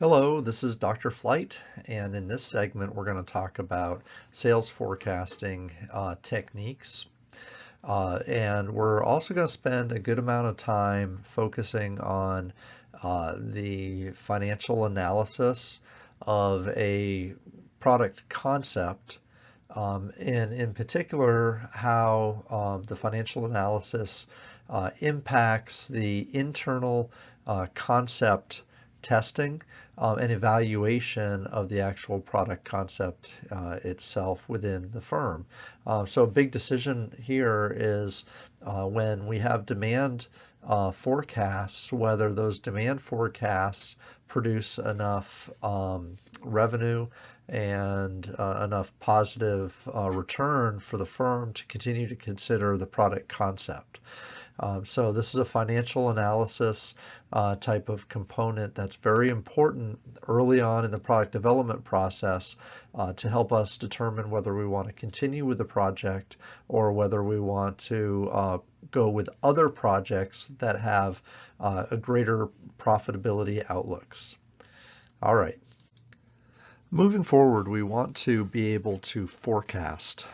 Hello, this is Dr. Flight, and in this segment we're going to talk about sales forecasting techniques. And we're also going to spend a good amount of time focusing on the financial analysis of a product concept, and in particular how the financial analysis impacts the internal concept testing and evaluation of the actual product concept itself within the firm. So a big decision here is when we have demand forecasts, whether those demand forecasts produce enough revenue and enough positive return for the firm to continue to consider the product concept. So this is a financial analysis type of component that's very important early on in the product development process to help us determine whether we want to continue with the project or whether we want to go with other projects that have a greater profitability outlooks. All right. Moving forward, we want to be able to forecast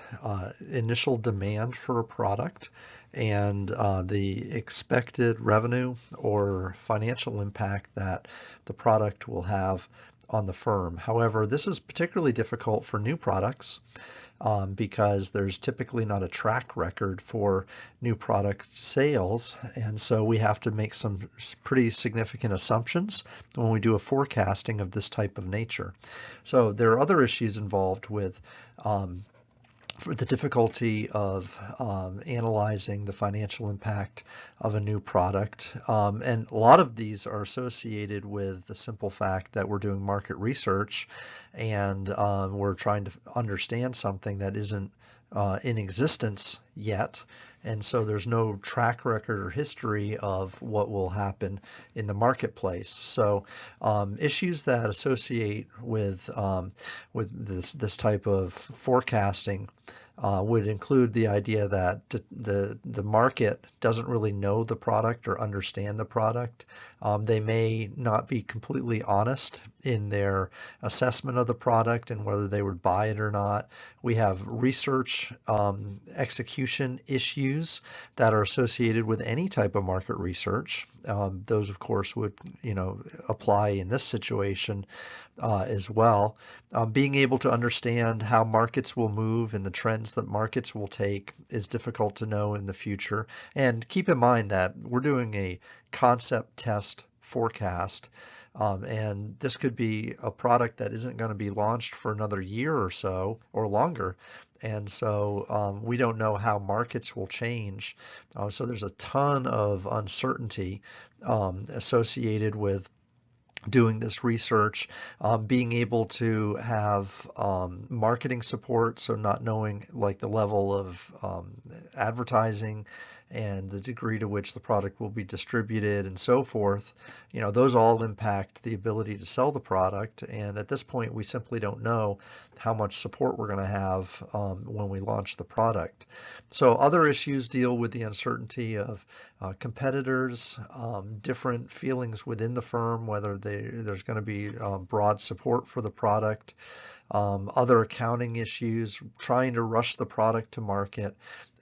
initial demand for a product and the expected revenue or financial impact that the product will have on the firm. However, this is particularly difficult for new products because there's typically not a track record for new product sales, and so we have to make some pretty significant assumptions when we do a forecasting of this type of nature. So there are other issues involved with for the difficulty of analyzing the financial impact of a new product. And a lot of these are associated with the simple fact that we're doing market research and we're trying to understand something that isn't in existence yet. And so there's no track record or history of what will happen in the marketplace. So issues that associate with this type of forecasting would include the idea that the market doesn't really know the product or understand the product. They may not be completely honest in their assessment of the product and whether they would buy it or not. We have research execution issues that are associated with any type of market research. Those, of course, would apply in this situation as well. Being able to understand how markets will move and the trends that markets will take is difficult to know in the future. And keep in mind that we're doing a concept test forecast. And this could be a product that isn't going to be launched for another year or so or longer. And so we don't know how markets will change. So there's a ton of uncertainty associated with doing this research, being able to have marketing support, so not knowing like the level of advertising and the degree to which the product will be distributed and so forth, those all impact the ability to sell the product. And at this point, we simply don't know how much support we're going to have when we launch the product. So other issues deal with the uncertainty of competitors, different feelings within the firm, whether there's going to be broad support for the product, other accounting issues, trying to rush the product to market,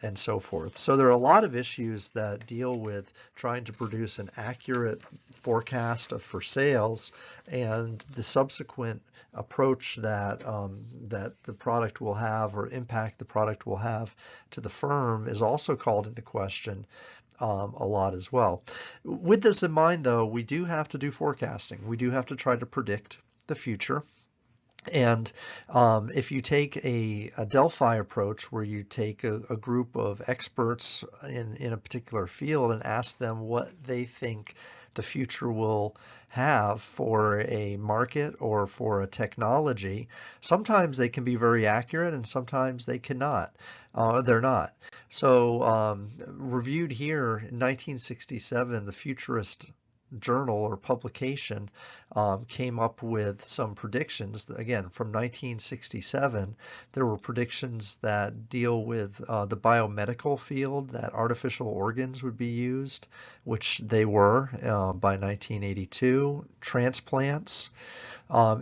and so forth. So there are a lot of issues that deal with trying to produce an accurate forecast for sales, and the subsequent approach that that the product will have or impact the product will have to the firm is also called into question a lot as well. With this in mind, though, we do have to do forecasting. We do have to try to predict the future. And if you take a Delphi approach where you take a group of experts in a particular field and ask them what they think the future will have for a market or for a technology, sometimes they can be very accurate and sometimes they cannot. They're not. So reviewed here in 1967, the futurist journal or publication came up with some predictions. Again, from 1967, there were predictions that deal with the biomedical field, that artificial organs would be used, which they were by 1982, transplants.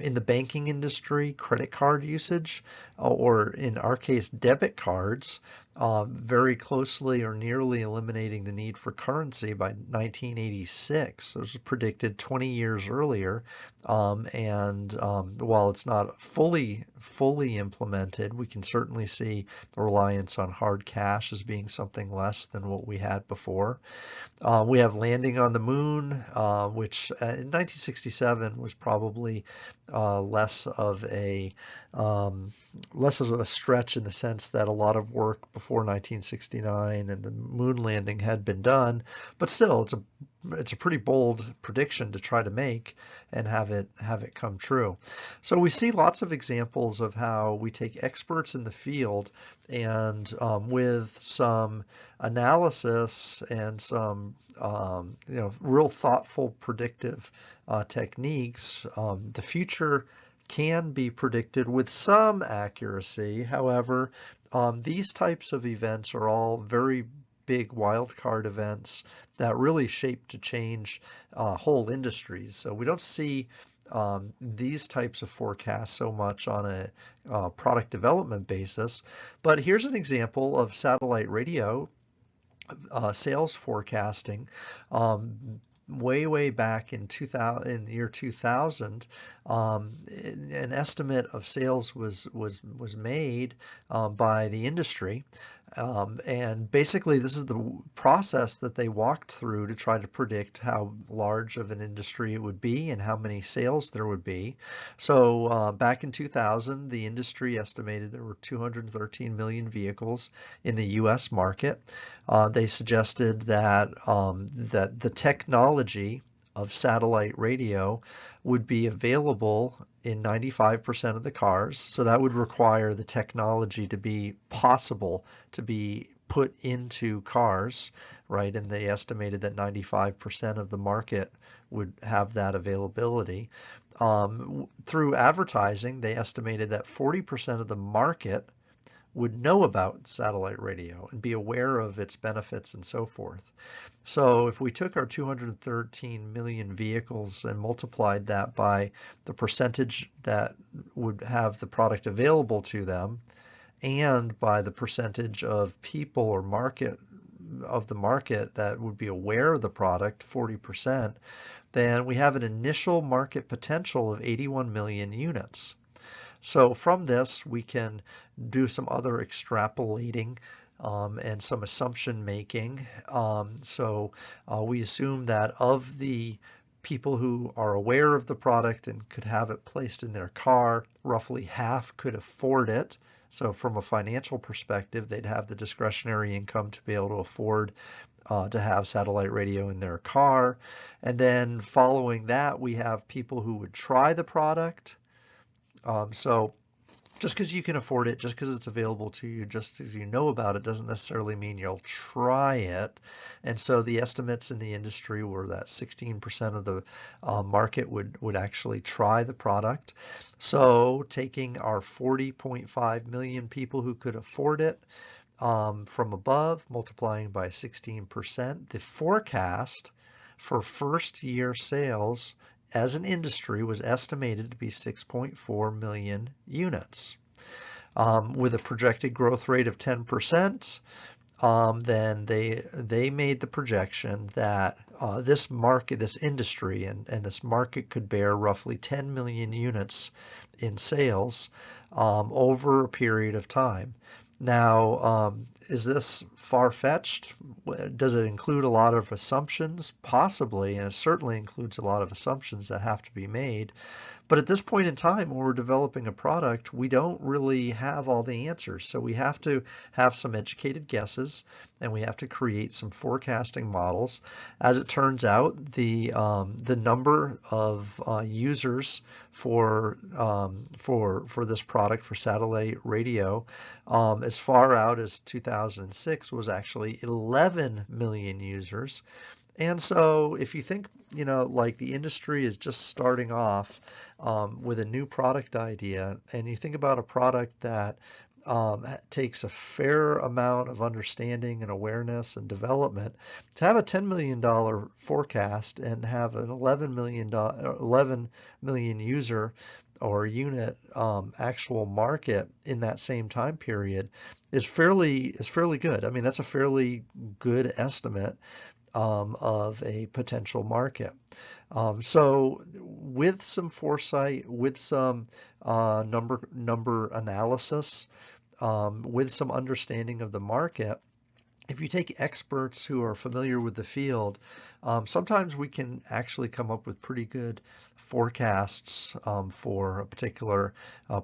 In the banking industry, credit card usage, or in our case, debit cards, very closely or nearly eliminating the need for currency by 1986. This was predicted 20 years earlier, and while it's not fully implemented, we can certainly see the reliance on hard cash as being something less than what we had before. We have landing on the moon, which in 1967 was probably less of a stretch in the sense that a lot of work before 1969 and the moon landing had been done, but still, it's a pretty bold prediction to try to make and have it come true. So we see lots of examples of how we take experts in the field and with some analysis and some real thoughtful predictive techniques, the future can be predicted with some accuracy. However, these types of events are all very big wildcard events that really shape to change whole industries. So we don't see these types of forecasts so much on a product development basis. But here's an example of satellite radio sales forecasting. Way back in the year 2000, an estimate of sales was made by the industry, and basically this is the process that they walked through to try to predict how large of an industry it would be and how many sales there would be. So back in 2000, the industry estimated there were 213 million vehicles in the U.S. market. They suggested that that the technology of satellite radio would be available in 95% of the cars. So that would require the technology to be possible to be put into cars, right? And they estimated that 95% of the market would have that availability. Through advertising, they estimated that 40% of the market would know about satellite radio and be aware of its benefits and so forth. So if we took our 213 million vehicles and multiplied that by the percentage that would have the product available to them, and by the percentage of people or market of the market that would be aware of the product, 40%, then we have an initial market potential of 81 million units. So from this, we can do some other extrapolating and some assumption making. So we assume that of the people who are aware of the product and could have it placed in their car, roughly half could afford it. So from a financial perspective, they'd have the discretionary income to be able to afford to have satellite radio in their car. And then following that, we have people who would try the product. So just because you can afford it, just because it's available to you, just as you know about it, doesn't necessarily mean you'll try it. And so the estimates in the industry were that 16% of the market would actually try the product. So taking our 40.5 million people who could afford it from above, multiplying by 16%, the forecast for first year sales as an industry was estimated to be 6.4 million units. With a projected growth rate of 10%, then they made the projection that this market, this industry, and this market could bear roughly 10 million units in sales over a period of time. Now, is this far-fetched? Does it include a lot of assumptions? Possibly, and it certainly includes a lot of assumptions that have to be made. But at this point in time, when we're developing a product, we don't really have all the answers. So we have to have some educated guesses, and we have to create some forecasting models. As it turns out, the number of users for this product, for satellite radio, as far out as 2006 was actually 11 million users. And so if you think, like the industry is just starting off with a new product idea, and you think about a product that takes a fair amount of understanding and awareness and development, to have a $10 million forecast and have an 11 million user or unit actual market in that same time period is fairly good. I mean, that's a fairly good estimate of a potential market. So with some foresight, with some number analysis, with some understanding of the market, if you take experts who are familiar with the field, sometimes we can actually come up with pretty good forecasts for a particular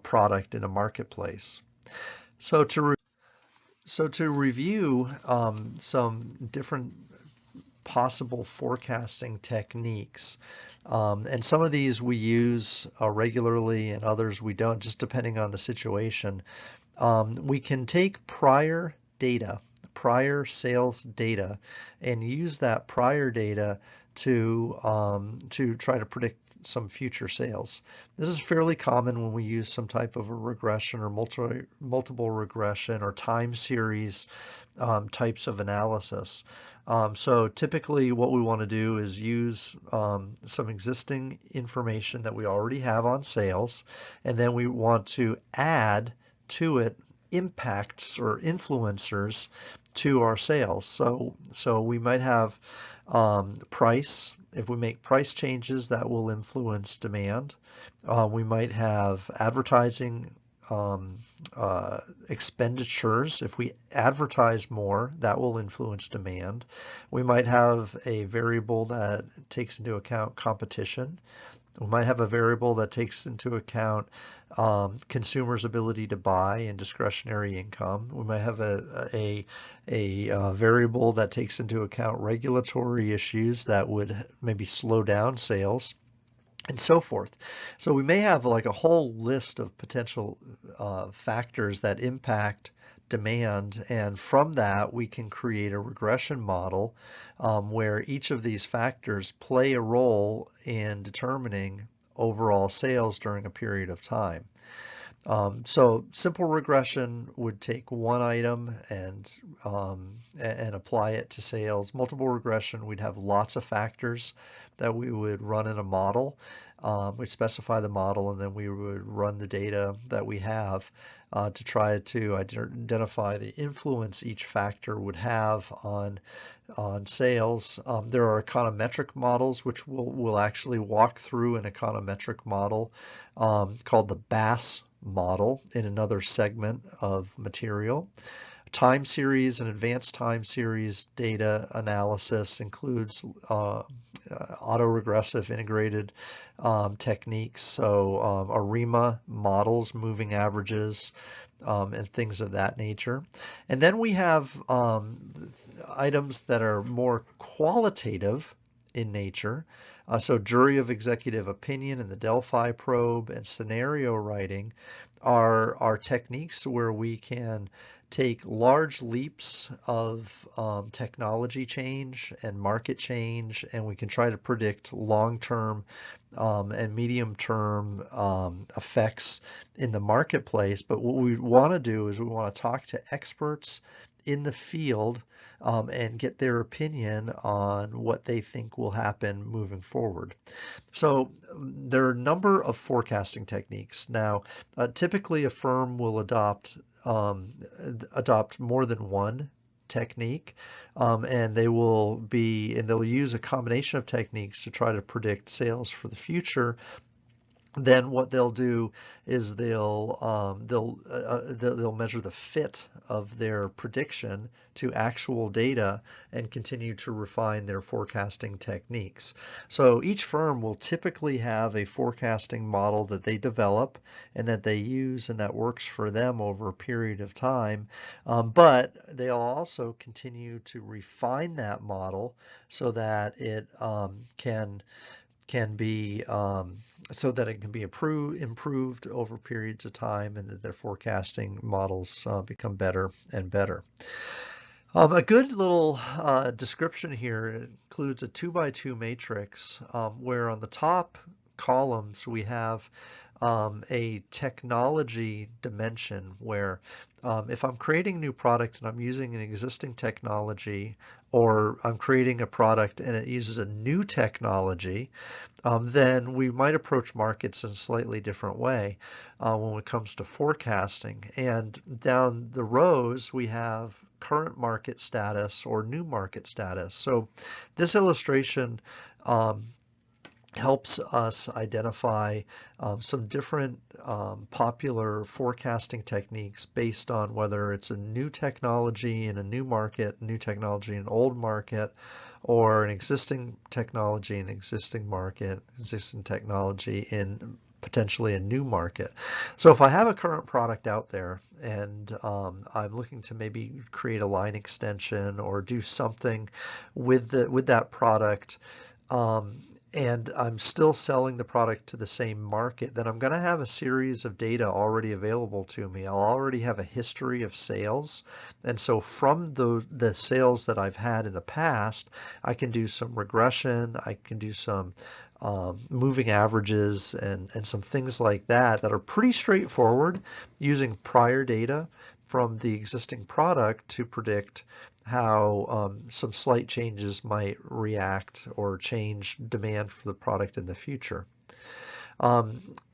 product in a marketplace. So to review some different possible forecasting techniques. And some of these we use regularly and others we don't, just depending on the situation. We can take prior sales data, and use that prior data to try to predict some future sales. This is fairly common when we use some type of a regression or multiple regression or time series types of analysis. So typically what we want to do is use some existing information that we already have on sales, and then we want to add to it impacts or influencers to our sales. So we might have price. If we make price changes, that will influence demand. We might have advertising expenditures. If we advertise more, that will influence demand. We might have a variable that takes into account competition. We might have a variable that takes into account consumers' ability to buy and discretionary income. We might have a variable that takes into account regulatory issues that would maybe slow down sales, and so forth. So we may have like a whole list of potential factors that impact demand, and from that we can create a regression model where each of these factors play a role in determining overall sales during a period of time. So simple regression would take one item and apply it to sales. Multiple regression, we'd have lots of factors that we would run in a model. We'd specify the model, and then we would run the data that we have to try to identify the influence each factor would have on sales. There are econometric models, which we'll actually walk through an econometric model called the BAS model in another segment of material. Time series and advanced time series data analysis includes autoregressive integrated techniques, so ARIMA models, moving averages, and things of that nature. And then we have items that are more qualitative in nature. So jury of executive opinion and the Delphi probe and scenario writing are techniques where we can take large leaps of technology change and market change, and we can try to predict long-term and medium-term effects in the marketplace. But what we want to do is we want to talk to experts in the field and get their opinion on what they think will happen moving forward. So there are a number of forecasting techniques. Now, typically a firm will adopt more than one technique, and they'll use a combination of techniques to try to predict sales for the future. Then what they'll do is they'll measure the fit of their prediction to actual data and continue to refine their forecasting techniques. So each firm will typically have a forecasting model that they develop and that they use and that works for them over a period of time, but they'll also continue to refine that model so that it can be improved over periods of time, and that their forecasting models become better and better. A good little description here includes a 2 by 2 matrix where on the top columns we have a technology dimension where if I'm creating a new product and I'm using an existing technology, or I'm creating a product and it uses a new technology, then we might approach markets in a slightly different way when it comes to forecasting. And down the rows, we have current market status or new market status. So this illustration um, helps us identify some different popular forecasting techniques based on whether it's a new technology in a new market, new technology in an old market, or an existing technology in an existing market, existing technology in potentially a new market. So if I have a current product out there and I'm looking to maybe create a line extension or do something with that product, um, and I'm still selling the product to the same market, then I'm going to have a series of data already available to me. I'll already have a history of sales. And so from the sales that I've had in the past, I can do some regression, I can do some moving averages and some things like that that are pretty straightforward using prior data from the existing product to predict how some slight changes might react or change demand for the product in the future.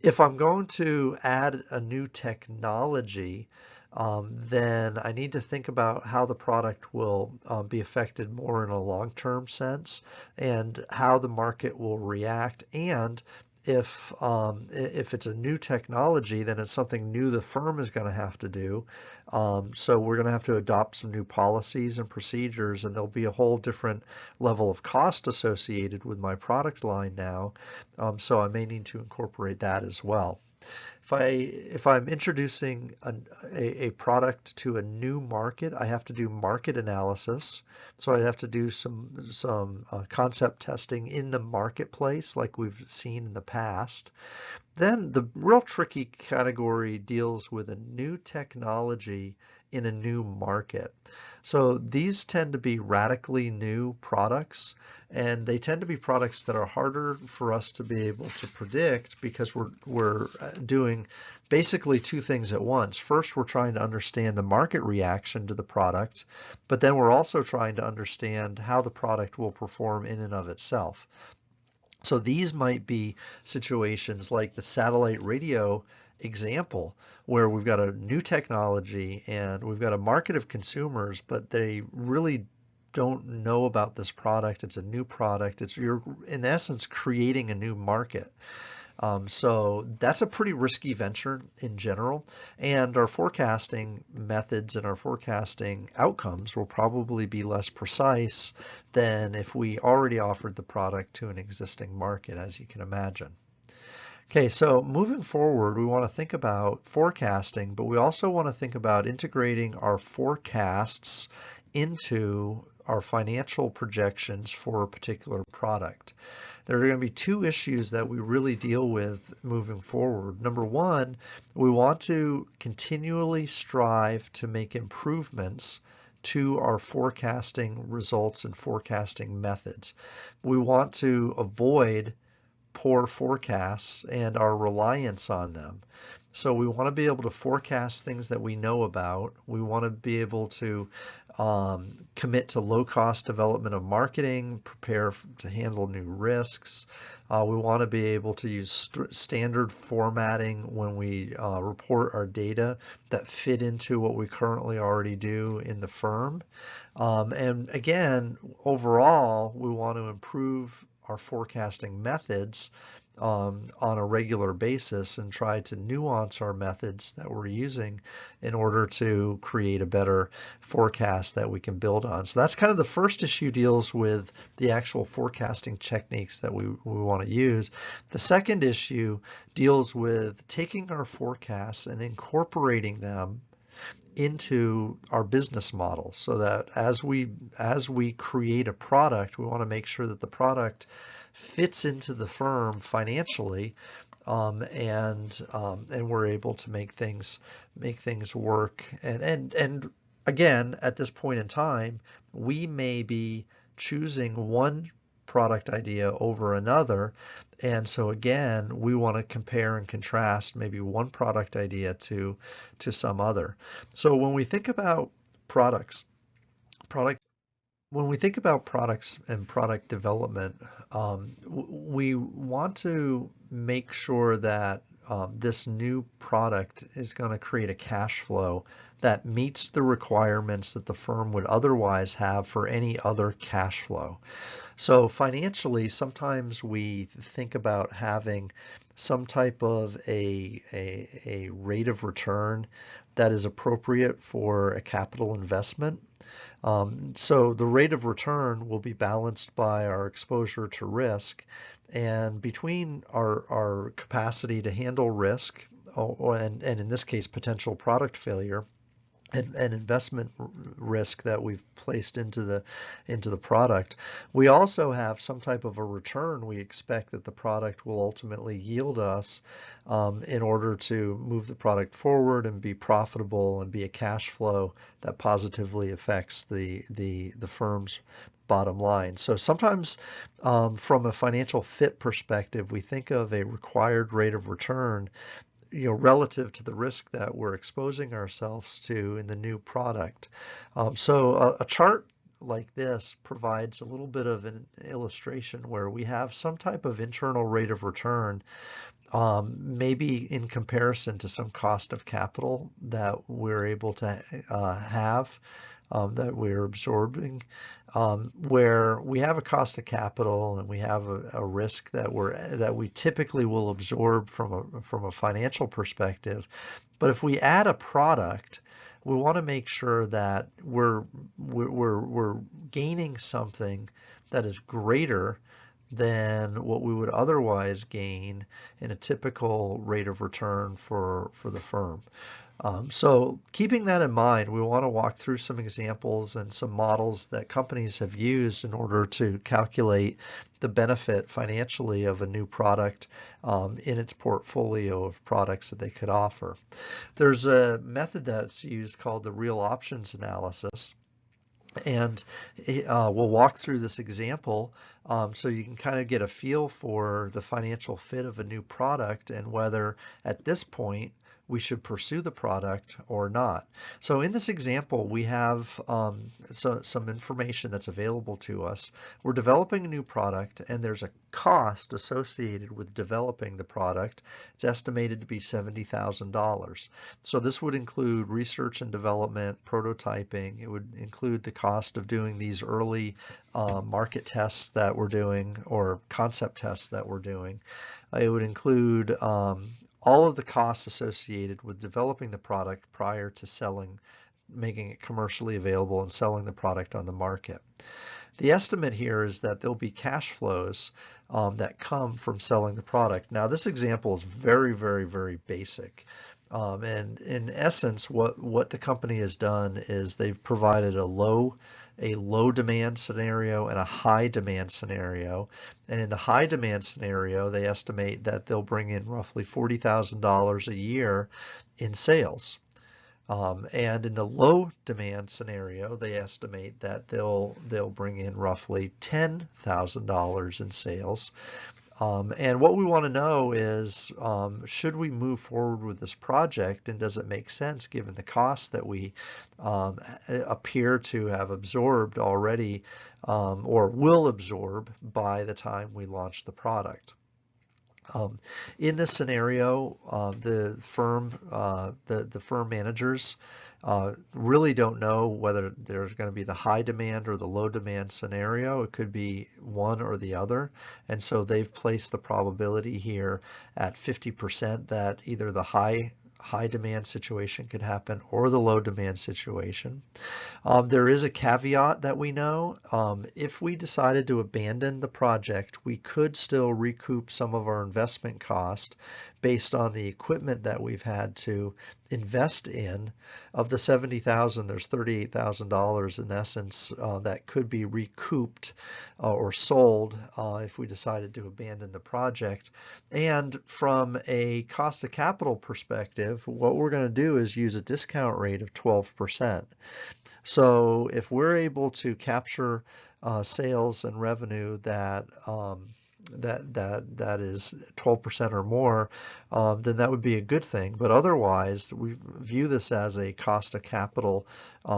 If I'm going to add a new technology, then I need to think about how the product will be affected more in a long-term sense and how the market will react. And if it's a new technology, then it's something new the firm is going to have to do. So we're going to have to adopt some new policies and procedures, and there'll be a whole different level of cost associated with my product line now. So I may need to incorporate that as well. If I'm introducing a product to a new market, I have to do market analysis. So I'd have to do some concept testing in the marketplace like we've seen in the past. Then the real tricky category deals with a new technology in a new market. So these tend to be radically new products, and they tend to be products that are harder for us to be able to predict because we're doing basically two things at once. First, we're trying to understand the market reaction to the product, but then we're also trying to understand how the product will perform in and of itself. So these might be situations like the satellite radio example, where we've got a new technology and we've got a market of consumers, but they really don't know about this product. It's a new product. You're in essence creating a new market. So that's a pretty risky venture in general, and our forecasting methods and our forecasting outcomes will probably be less precise than if we already offered the product to an existing market, as you can imagine. Okay, so moving forward, we want to think about forecasting, but we also want to think about integrating our forecasts into our financial projections for a particular product. There are going to be two issues that we really deal with moving forward. Number one, we want to continually strive to make improvements to our forecasting results and forecasting methods. We want to avoid poor forecasts and our reliance on them. So we want to be able to forecast things that we know about. We want to be able to commit to low-cost development of marketing, prepare to handle new risks. We want to be able to use standard formatting when we report our data that fit into what we currently already do in the firm. And again, overall, we want to improve our forecasting methods on a regular basis and try to nuance our methods that we're using in order to create a better forecast that we can build on. So that's kind of the first issue, deals with the actual forecasting techniques that we want to use. The second issue deals with taking our forecasts and incorporating them into our business model, so that as we create a product, we want to make sure that the product fits into the firm financially, and we're able to make things work and again, at this point in time, we may be choosing one product idea over another. And so again, we want to compare and contrast maybe one product idea to some other. So when we think about products, product when we think about products and product development, we want to make sure that this new product is going to create a cash flow that meets the requirements that the firm would otherwise have for any other cash flow. So financially, sometimes we think about having some type of a rate of return that is appropriate for a capital investment. So the rate of return will be balanced by our exposure to risk, and between our capacity to handle risk, and in this case, potential product failure, and investment risk that we've placed into the product. We also have some type of a return we expect that the product will ultimately yield us in order to move the product forward and be profitable and be a cash flow that positively affects the firm's bottom line. So sometimes from a financial fit perspective, we think of a required rate of return relative to the risk that we're exposing ourselves to in the new product. So a chart like this provides a little bit of an illustration where we have some type of internal rate of return, maybe in comparison to some cost of capital that we're able to have. That we're absorbing, where we have a cost of capital and we have a risk that we typically will absorb from a financial perspective. But if we add a product, we want to make sure that we're gaining something that is greater than what we would otherwise gain in a typical rate of return for the firm. So keeping that in mind, we want to walk through some examples and some models that companies have used in order to calculate the benefit financially of a new product in its portfolio of products that they could offer. There's a method that's used called the real options analysis. And we'll walk through this example so you can kind of get a feel for the financial fit of a new product and whether at this point we should pursue the product or not. So in this example, we have some information that's available to us. We're developing a new product, and there's a cost associated with developing the product. It's estimated to be $70,000. So this would include research and development, prototyping. It would include the cost of doing these early market tests that we're doing, or concept tests that we're doing. It would include all of the costs associated with developing the product prior to making it commercially available and selling the product on the market. The estimate here is that there'll be cash flows that come from selling the product. Now, this example is very, very, very basic. And in essence, what the company has done is they've provided a low demand scenario and a high demand scenario. And in the high demand scenario, they estimate that they'll bring in roughly $40,000 a year in sales. And in the low demand scenario, they estimate that they'll bring in roughly $10,000 in sales. And what we want to know is, should we move forward with this project, and does it make sense given the costs that we appear to have absorbed already, or will absorb by the time we launch the product? In this scenario, the firm managers really don't know whether there's going to be the high demand or the low demand scenario. It could be one or the other. And so they've placed the probability here at 50% that either the high demand situation could happen or the low demand situation. There is a caveat that we know. If we decided to abandon the project, we could still recoup some of our investment cost based on the equipment that we've had to invest in. Of the $70,000, there's $38,000 in essence that could be recouped or sold if we decided to abandon the project. And from a cost of capital perspective, perspective, what we're going to do is use a discount rate of 12%. So if we're able to capture sales and revenue that is 12% or more, then that would be a good thing. But otherwise, we view this as a cost of capital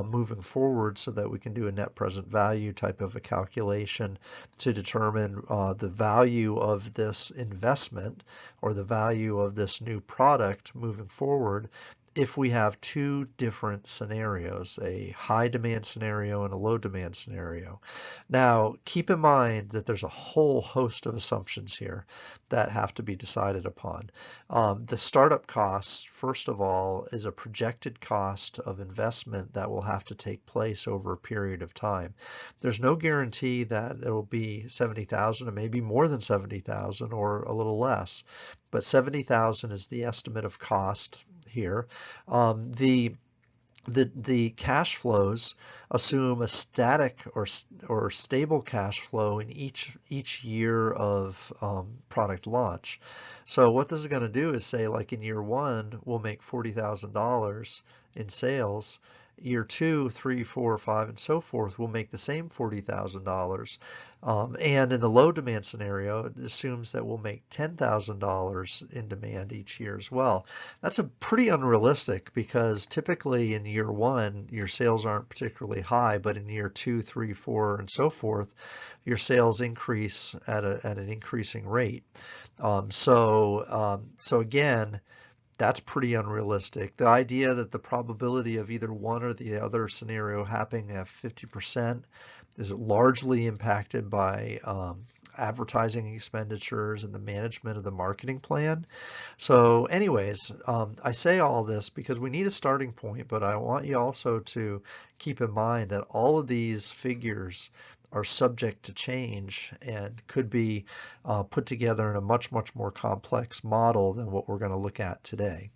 moving forward, so that we can do a net present value type of a calculation to determine the value of this investment or the value of this new product moving forward, if we have two different scenarios, a high demand scenario and a low demand scenario. Now, keep in mind that there's a whole host of assumptions here that have to be decided upon. The startup costs, first of all, is a projected cost of investment that will have to take place over a period of time. There's no guarantee that it will be 70,000, or maybe more than 70,000, or a little less, but 70,000 is the estimate of cost here. The cash flows assume a static or stable cash flow in each year of product launch. So what this is going to do is say, like in year 1, we'll make $40,000 in sales. Year 2, 3, 4, 5, and so forth will make the same $40,000. And in the low demand scenario, it assumes that we'll make $10,000 in demand each year as well. That's pretty unrealistic, because typically in year 1, your sales aren't particularly high, but in year 2, 3, 4, and so forth, your sales increase at an increasing rate. So again, that's pretty unrealistic. The idea that the probability of either one or the other scenario happening at 50% is largely impacted by advertising expenditures and the management of the marketing plan. So anyways, I say all this because we need a starting point, but I want you also to keep in mind that all of these figures are subject to change and could be put together in a much more complex model than what we're going to look at today.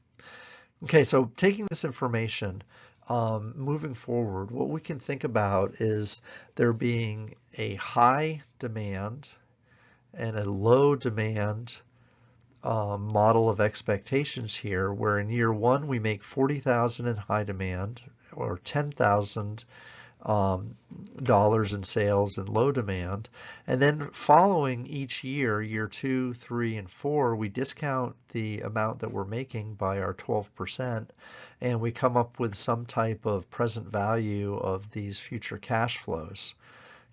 Okay, so taking this information, moving forward, what we can think about is there being a high demand and a low demand model of expectations here, where in year 1 we make 40,000 in high demand, or 10,000 dollars in sales in low demand, and then following each year, year 2, 3, and 4, we discount the amount that we're making by our 12%, and we come up with some type of present value of these future cash flows.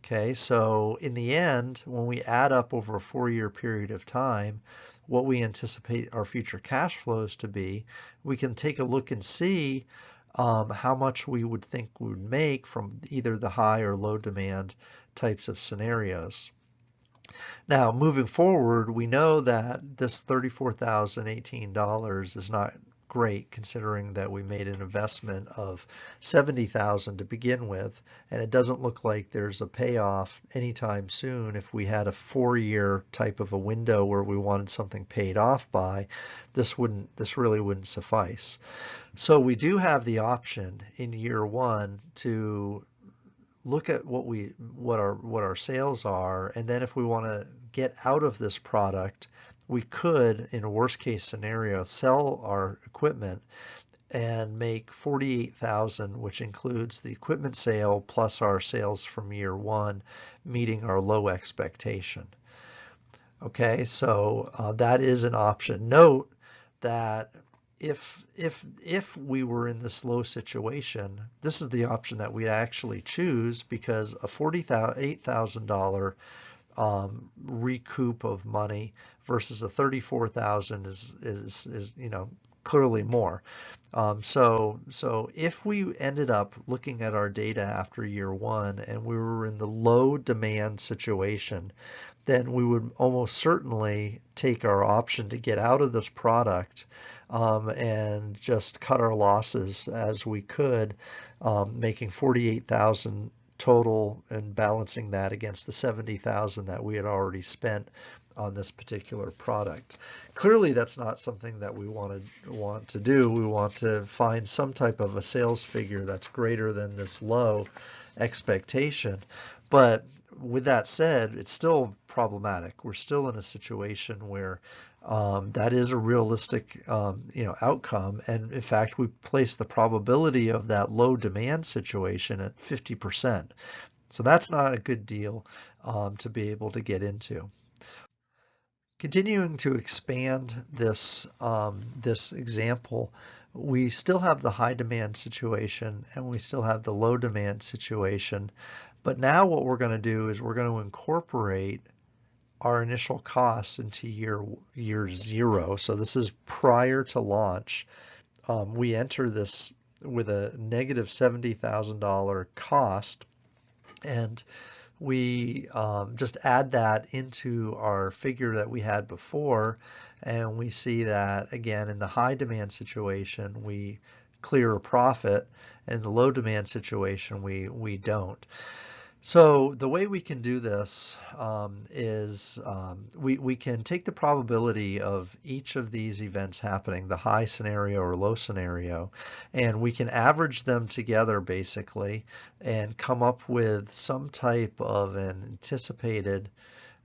Okay, so in the end, when we add up over a 4-year period of time what we anticipate our future cash flows to be, we can take a look and see how much we would think we would make from either the high or low demand types of scenarios. Now, moving forward, we know that this $34,018 is not great, considering that we made an investment of $70,000 to begin with, and it doesn't look like there's a payoff anytime soon. If we had a 4-year type of a window where we wanted something paid off by, this really wouldn't suffice. So we do have the option in year 1 to look at what our sales are, and then if we want to get out of this product, we could, in a worst case scenario, sell our equipment and make $48,000, which includes the equipment sale plus our sales from year 1, meeting our low expectation. Okay, so that is an option. Note that if we were in this low situation, this is the option that we'd actually choose, because a $48,000 recoup of money versus a $34,000 is clearly more. So if we ended up looking at our data after year 1 and we were in the low demand situation, then we would almost certainly take our option to get out of this product and just cut our losses as we could, making $48,000 total and balancing that against the $70,000 that we had already spent on this particular product. Clearly, that's not something that we want to do. We want to find some type of a sales figure that's greater than this low expectation. But with that said, it's still problematic. We're still in a situation where That is a realistic, outcome. And in fact, we place the probability of that low demand situation at 50%. So that's not a good deal to be able to get into. Continuing to expand this example, we still have the high demand situation and we still have the low demand situation. But now what we're going to do is we're going to incorporate our initial costs into year zero. So this is prior to launch. We enter this with a negative $70,000 cost, and we just add that into our figure that we had before, and we see that again in the high demand situation we clear a profit, and the low demand situation we don't. So the way we can do this is we can take the probability of each of these events happening, the high scenario or low scenario, and we can average them together basically and come up with some type of an anticipated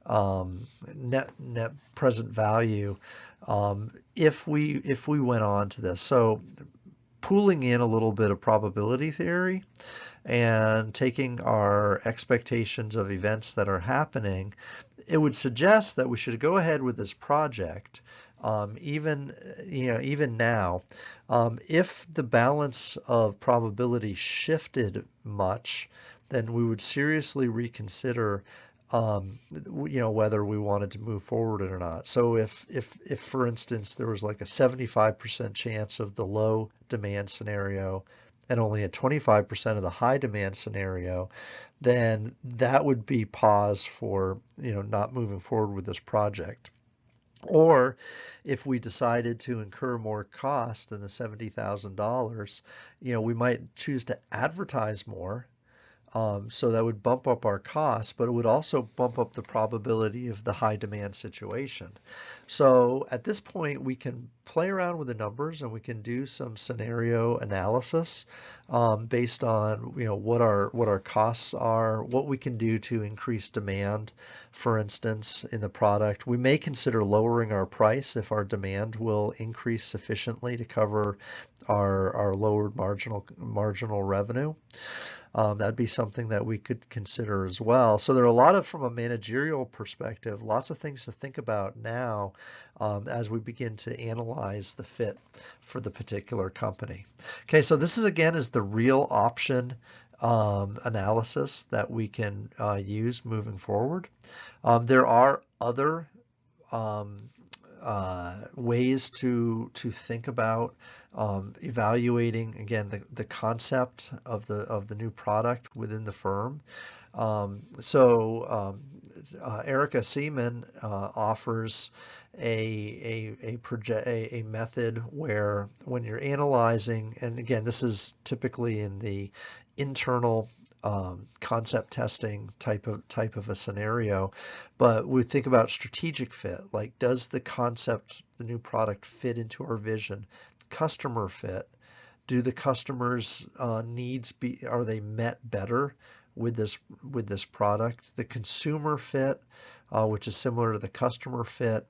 net present value if we went on to this. So pooling in a little bit of probability theory and taking our expectations of events that are happening, it would suggest that we should go ahead with this project even now. If the balance of probability shifted much, then we would seriously reconsider whether we wanted to move forward or not. So if for instance there was like a 75% chance of the low demand scenario and only a 25% of the high demand scenario, then that would be pause for not moving forward with this project. Or if we decided to incur more cost than the $70,000, we might choose to advertise more. So that would bump up our costs, but it would also bump up the probability of the high demand situation. So at this point, we can play around with the numbers and we can do some scenario analysis based on what our costs are, what we can do to increase demand, for instance, in the product. We may consider lowering our price if our demand will increase sufficiently to cover our lowered marginal revenue. That'd be something that we could consider as well. So there are a lot of, from a managerial perspective, lots of things to think about now as we begin to analyze the fit for the particular company. Okay, so this is again is the real option analysis that we can use moving forward. There are other ways to think about evaluating again the concept of the new product within the firm. Erica Seaman offers a method where when you're analyzing, and again this is typically in the internal concept testing type of a scenario, but we think about strategic fit, like does the concept, the new product fit into our vision? Customer fit, do the customers needs are they met better with this product? The consumer fit, which is similar to the customer fit.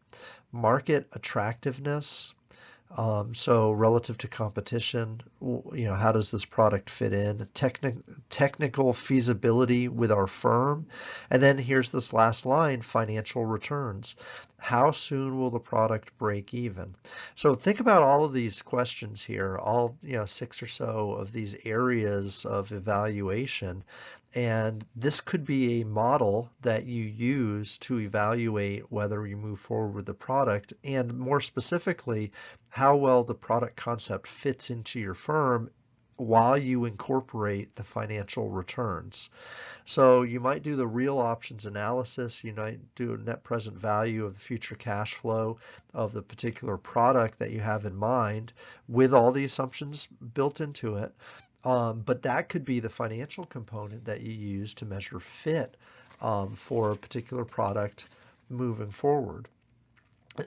Market attractiveness, so relative to competition, how does this product fit in? Technical feasibility with our firm. And then here's this last line, financial returns. How soon will the product break even? So think about all of these questions here, all 6 or so of these areas of evaluation. And this could be a model that you use to evaluate whether you move forward with the product, and more specifically, how well the product concept fits into your firm while you incorporate the financial returns. So you might do the real options analysis, you might do a net present value of the future cash flow of the particular product that you have in mind with all the assumptions built into it. But that could be the financial component that you use to measure fit for a particular product moving forward.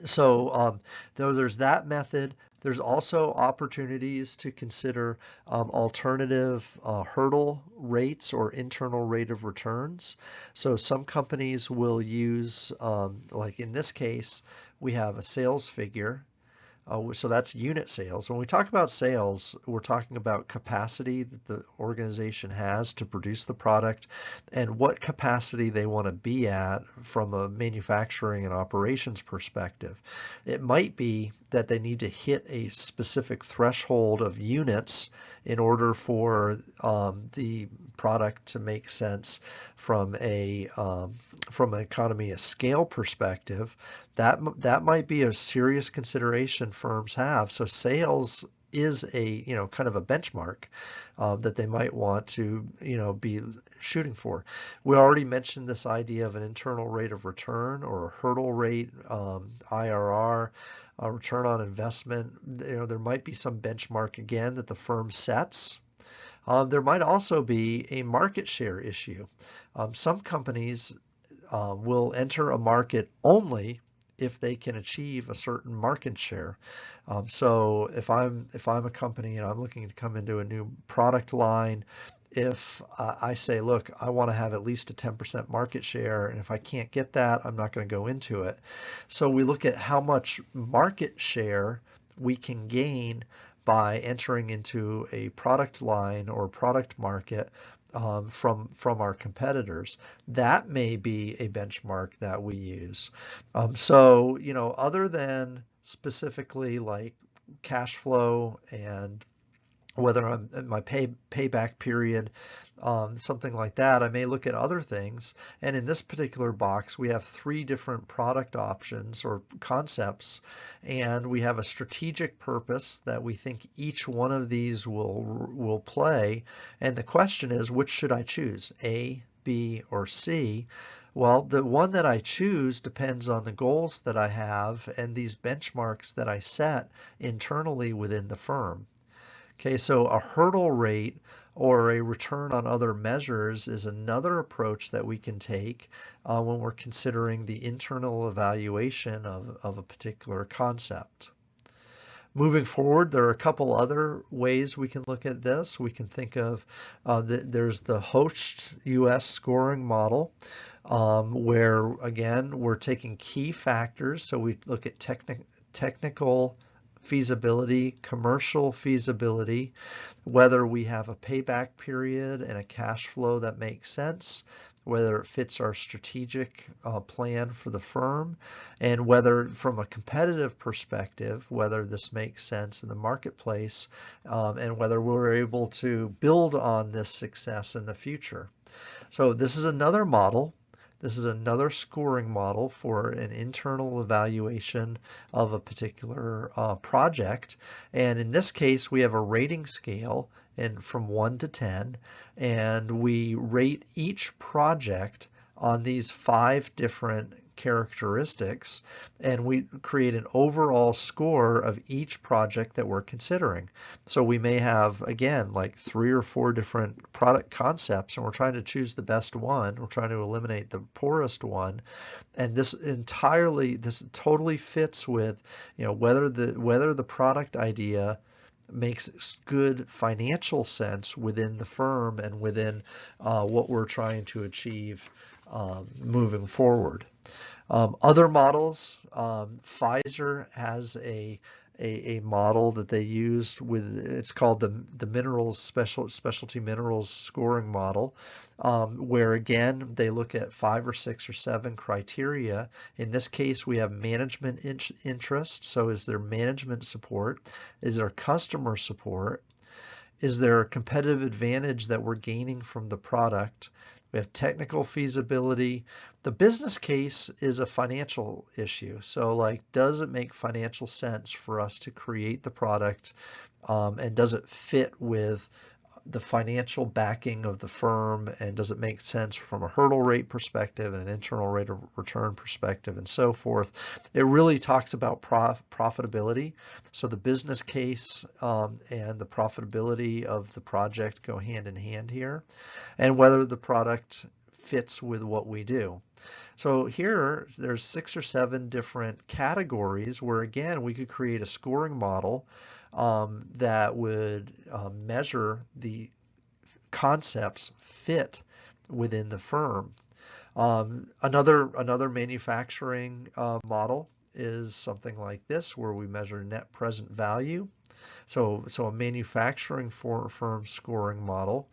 So though there's that method, there's also opportunities to consider alternative hurdle rates or internal rate of returns. So some companies will use, like in this case, we have a sales figure. So that's unit sales. When we talk about sales, we're talking about capacity that the organization has to produce the product and what capacity they want to be at from a manufacturing and operations perspective. It might be that they need to hit a specific threshold of units in order for the product to make sense from an economy of scale perspective. That might be a serious consideration firms have. So sales is a kind of a benchmark that they might want to be shooting for. We already mentioned this idea of an internal rate of return or a hurdle rate, IRR, return on investment. There might be some benchmark again that the firm sets. There might also be a market share issue. Some companies will enter a market only if they can achieve a certain market share. So if I'm a company and I'm looking to come into a new product line, if I say, look, I want to have at least a 10% market share, and if I can't get that, I'm not going to go into it. So we look at how much market share we can gain by entering into a product line or product market from our competitors. That may be a benchmark that we use. So other than specifically like cash flow and whether I'm in my payback period, something like that, I may look at other things. And in this particular box, we have 3 different product options or concepts, and we have a strategic purpose that we think each one of these will play. And the question is, which should I choose, A, B, or C? Well, the one that I choose depends on the goals that I have and these benchmarks that I set internally within the firm. Okay, so a hurdle rate or a return on other measures is another approach that we can take when we're considering the internal evaluation of a particular concept. Moving forward, there are a couple other ways we can look at this. We can think of, there's the Hoechst US scoring model, where again, we're taking key factors. So we look at technical feasibility, commercial feasibility, whether we have a payback period and a cash flow that makes sense, whether it fits our strategic plan for the firm, and whether from a competitive perspective, whether this makes sense in the marketplace, and whether we're able to build on this success in the future. So this is another model. This is another scoring model for an internal evaluation of a particular project. And in this case, we have a rating scale from 1 to 10, and we rate each project on these 5 different characteristics, and we create an overall score of each project that we're considering. So we may have, again, like 3 or 4 different product concepts, and we're trying to choose the best one. We're trying to eliminate the poorest one. And this totally fits with, whether the product idea makes good financial sense within the firm and within what we're trying to achieve moving forward. Other models, Pfizer has a model that they used it's called the minerals specialty minerals scoring model, where again they look at 5 or 6 or 7 criteria. In this case, we have management interest. So is there management support? Is there customer support? Is there a competitive advantage that we're gaining from the product? We have technical feasibility. The business case is a financial issue. So like, does it make financial sense for us to create the product? And does it fit with the financial backing of the firm, and does it make sense from a hurdle rate perspective and an internal rate of return perspective and so forth? It really talks about profitability. So the business case and the profitability of the project go hand in hand here, and whether the product fits with what we do. So here, there's 6 or 7 different categories where, again, we could create a scoring model that would measure the concepts fit within the firm. Another manufacturing model is something like this, where we measure net present value. So a manufacturing firm scoring model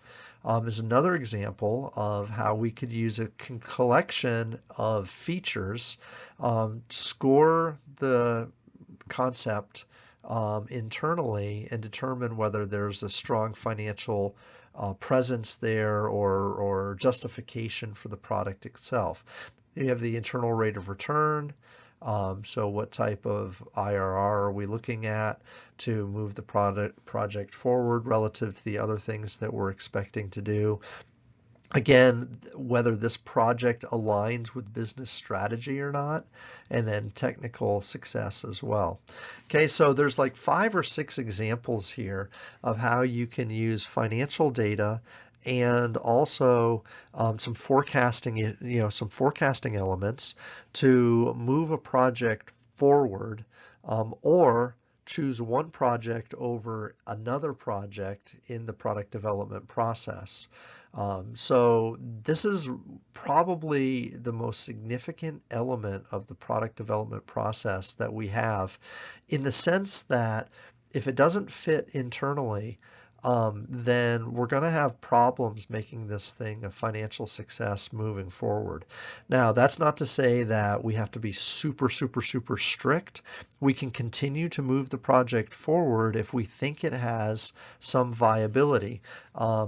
is another example of how we could use a collection of features, score the concept internally, and determine whether there's a strong financial presence there or justification for the product itself. You have the internal rate of return. So what type of IRR are we looking at to move the project forward relative to the other things that we're expecting to do? Again, whether this project aligns with business strategy or not, and then technical success as well. Okay, so there's like 5 or 6 examples here of how you can use financial data and also some forecasting, some forecasting elements to move a project forward, or choose one project over another project in the product development process. So this is probably the most significant element of the product development process that we have, in the sense that if it doesn't fit internally, then we're going to have problems making this thing a financial success moving forward. Now, that's not to say that we have to be super, super, super strict. We can continue to move the project forward if we think it has some viability.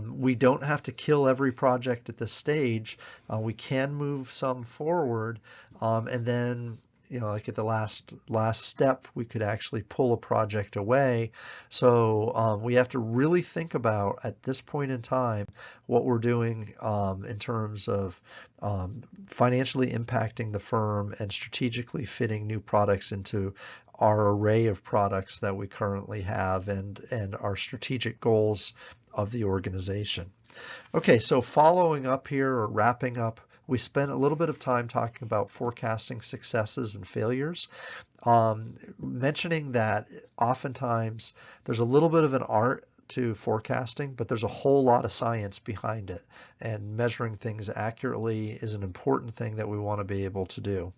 We don't have to kill every project at this stage. We can move some forward, and then like at the last step, we could actually pull a project away. So we have to really think about, at this point in time, what we're doing in terms of financially impacting the firm and strategically fitting new products into our array of products that we currently have, and our strategic goals of the organization. Okay, so following up here, or wrapping up, we spent a little bit of time talking about forecasting successes and failures, mentioning that oftentimes there's a little bit of an art to forecasting, but there's a whole lot of science behind it, and measuring things accurately is an important thing that we want to be able to do.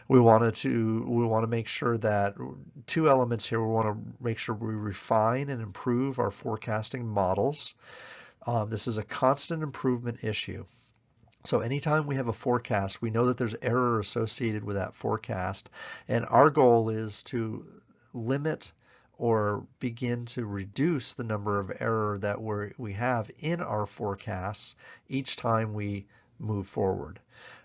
We want to make sure that 2 elements here. We want to make sure we refine and improve our forecasting models. This is a constant improvement issue. So anytime we have a forecast, we know that there's error associated with that forecast, and our goal is to limit or begin to reduce the number of error that we have in our forecasts each time we move forward.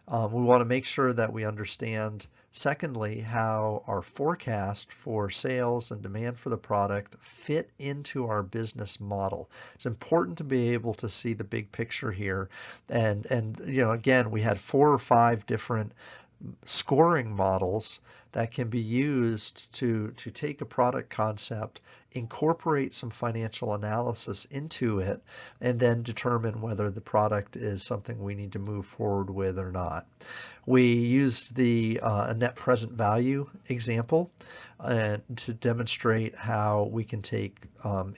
We want to make sure that we understand, secondly, how our forecast for sales and demand for the product fit into our business model. It's important to be able to see the big picture here. And again, we had 4 or 5 different scoring models that can be used to take a product concept, incorporate some financial analysis into it, and then determine whether the product is something we need to move forward with or not. We used the net present value example to demonstrate how we can take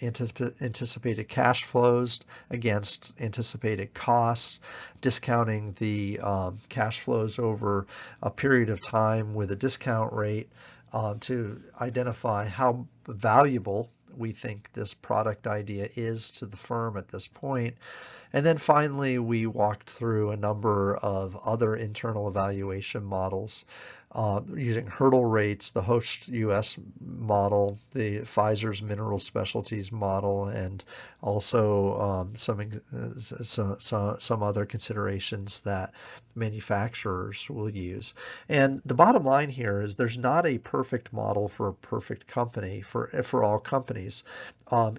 anticipated cash flows against anticipated costs, discounting the cash flows over a period of time with a discount rate to identify how valuable we think this product idea is to the firm at this point. And then finally, we walked through a number of other internal evaluation models using hurdle rates, the Host US model, the Pfizer's Mineral Specialties model, and also some other considerations that manufacturers will use. And the bottom line here is there's not a perfect model for a perfect company for all companies.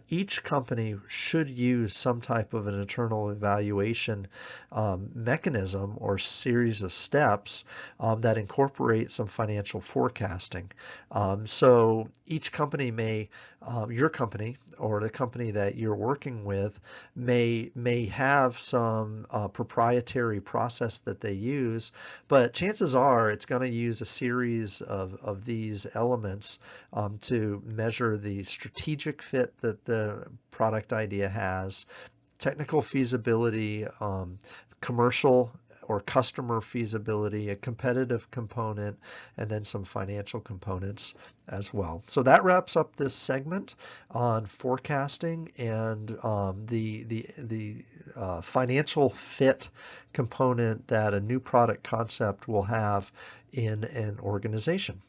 Each company should use some type of an internal evaluation mechanism or series of steps that incorporate incorporate some financial forecasting. So each company may, your company or the company that you're working with may have some proprietary process that they use, but chances are it's going to use a series of these elements to measure the strategic fit that the product idea has, technical feasibility, commercial or customer feasibility, a competitive component, and then some financial components as well. So that wraps up this segment on forecasting and the financial fit component that a new product concept will have in an organization.